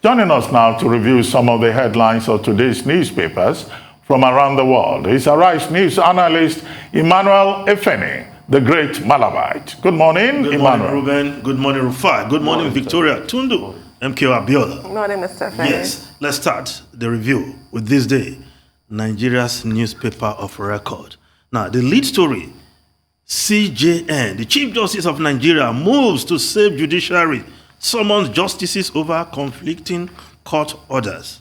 Joining us now to review some of the headlines of today's newspapers from around the world is Arise News analyst Emmanuel Efeni, the great Malabite. Good morning, Good Emmanuel. morning, Ruben. Good morning, Rufai. Good morning, Victoria. Tundu. MK Abiola. Good morning, Mr. Efeni. Yes, let's start the review with this day, Nigeria's newspaper of record. Now, the lead story, CJN, the Chief Justice of Nigeria, moves to save Judiciary, summons justices over conflicting court orders.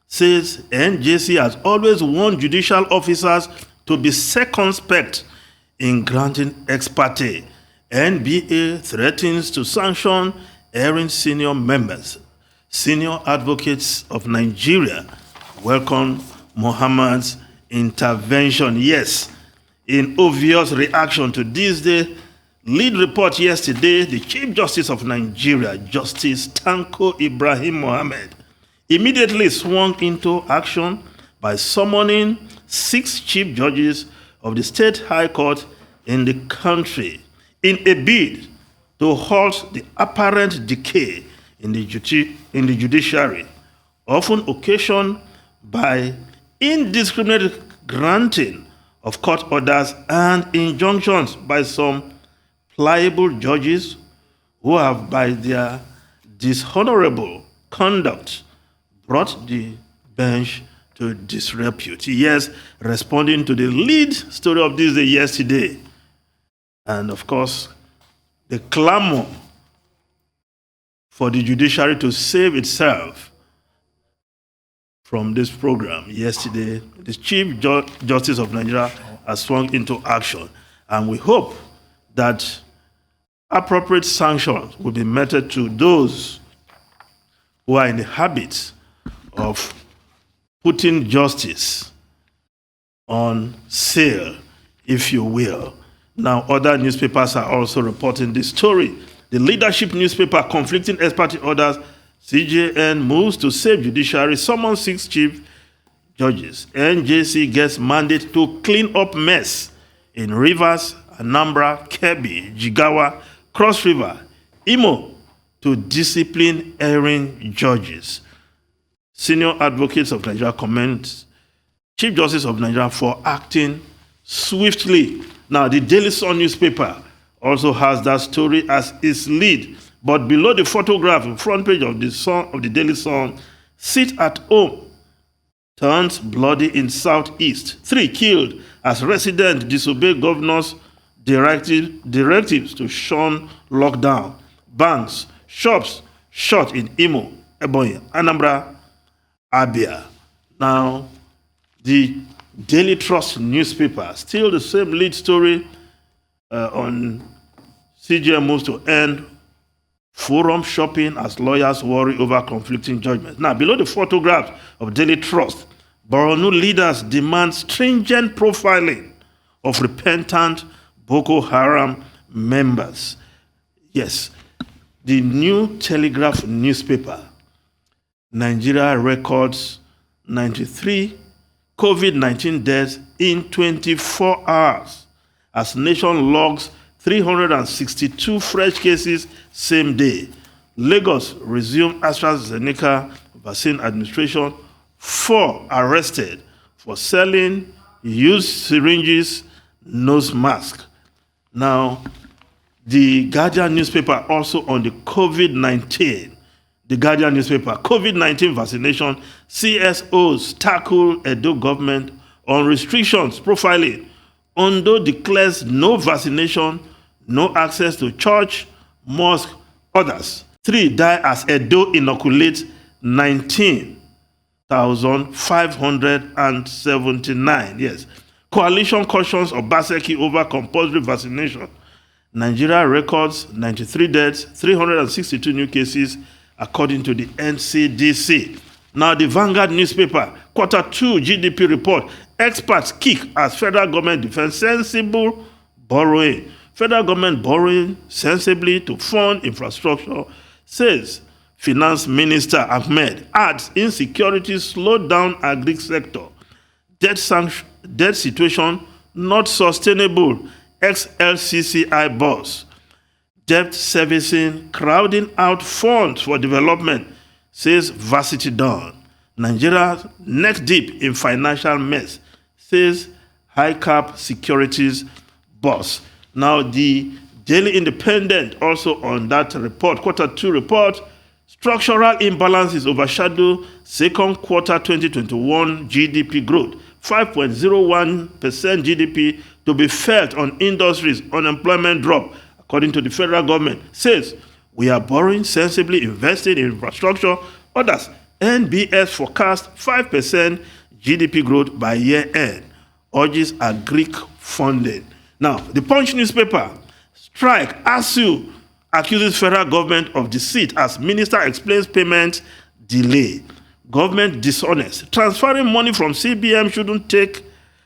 Says NJC has always warned judicial officers to be circumspect in granting ex parte. NBA threatens to sanction erring senior members. Senior advocates of Nigeria welcome Muhammad's intervention. Yes, in obvious reaction to this day, lead report yesterday, the Chief Justice of Nigeria, Justice Tanko Ibrahim Mohammed, immediately swung into action by summoning 6 chief judges of the State High Court in the country in a bid to halt the apparent decay in the judiciary, often occasioned by indiscriminate granting of court orders and injunctions by some pliable judges who have, by their dishonorable conduct, brought the bench to disrepute. Yes, responding to the lead story of this day yesterday. And of course, the clamor for the judiciary to save itself from this program yesterday, the Chief Justice of Nigeria has swung into action. And we hope that appropriate sanctions will be meted to those who are in the habit of putting justice on sale, if you will. Now, other newspapers are also reporting this story. The leadership newspaper, conflicting ex parte orders, CJN moves to save judiciary, summons 6 chief judges. NJC gets mandate to clean up mess in Rivers, Anambra, Kebbi, Jigawa, Cross River, Imo, to discipline erring judges. Senior advocates of Nigeria commend Chief Justice of Nigeria for acting swiftly. Now, the Daily Sun newspaper also has that story as its lead, but below the photograph in front page of the Daily Sun, sit at home turns bloody in Southeast. 3 killed as residents disobey governor's directives to shun lockdown. Banks, shops shut in Imo, Ebonyi, Anambra, Abia. Now, the Daily Trust newspaper, still the same lead story on CJN moves to end forum shopping as lawyers worry over conflicting judgments. Now, below the photograph of Daily Trust, Borno leaders demand stringent profiling of repentant Boko Haram members. Yes, the New Telegraph newspaper, Nigeria records 93 COVID-19 deaths in 24 hours as nation logs 362 fresh cases same day. Lagos resumed AstraZeneca vaccine administration. 4 arrested for selling used syringes, nose mask. Now, the Guardian newspaper also on the COVID-19. The Guardian newspaper, COVID-19 vaccination, CSOs tackle Edo government on restrictions, profiling. Ondo declares no vaccination, no access to church, mosque, others. 3 die as Edo inoculates 19,579. Yes. Coalition cautions Obaseki over compulsory vaccination. Nigeria records 93 deaths, 362 new cases, according to the NCDC. Now, the Vanguard newspaper, Q2 GDP report, experts kick as federal government defends sensible borrowing. Federal government borrowing sensibly to fund infrastructure, says Finance Minister Ahmed. Adds insecurity slowed down agri sector. Debt situation not sustainable. Ex-LCCI boss. Debt servicing crowding out funds for development. says varsity dawn. Nigeria neck deep in financial mess, says high cap securities boss. Now the Daily Independent also on that report, Q2 report, structural imbalances overshadow second quarter 2021 GDP growth. 5.01% GDP to be felt on industries. Unemployment drop, according to the federal government, says we are borrowing sensibly, investing in infrastructure. Others, NBS forecast 5% GDP growth by year end, urges agric funding. Now, the Punch newspaper, strike, ASU accuses federal government of deceit as minister explains payment delay. Government dishonest. Transferring money from CBN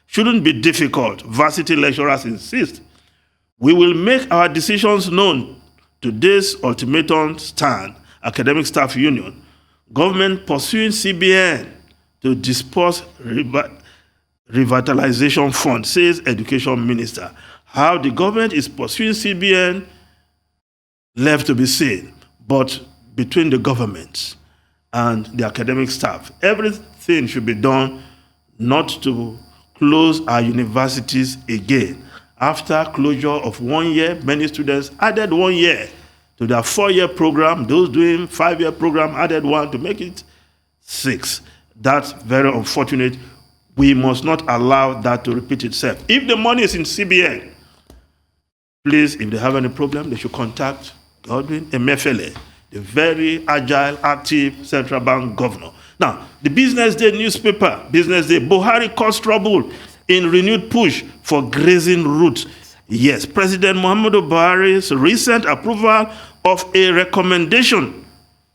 shouldn't be difficult. Varsity lecturers insist. We will make our decisions known. Today's ultimatum stand. Academic Staff Union. Government pursuing CBN to disperse revitalization fund, says Education Minister. How the government is pursuing CBN left to be seen, but between the governments and the academic staff, everything should be done not to close our universities again. After closure of 1 year, many students added 1 year to their 4-year program. Those doing 5-year program added 1 to make it 6. That's very unfortunate. We must not allow that to repeat itself. If the money is in CBN, please, if they have any problem, they should contact Godwin Emefiele, the very agile, active central bank governor. Now, the BusinessDay newspaper, BusinessDay, Buhari caused trouble in renewed push for grazing routes. Yes, President Muhammadu Buhari's recent approval of a recommendation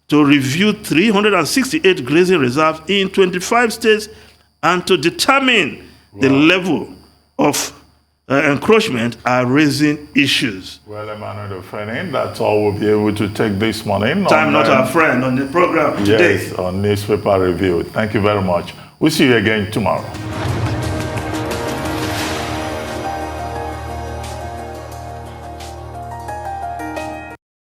to review 368 grazing reserves in 25 states and to determine the level of encroachment are raising issues. Well, Emmanuel Ofenin, that's all we'll be able to take this morning. Time not our friend on the program today. Yes, on Newspaper Review. Thank you very much. We'll see you again tomorrow.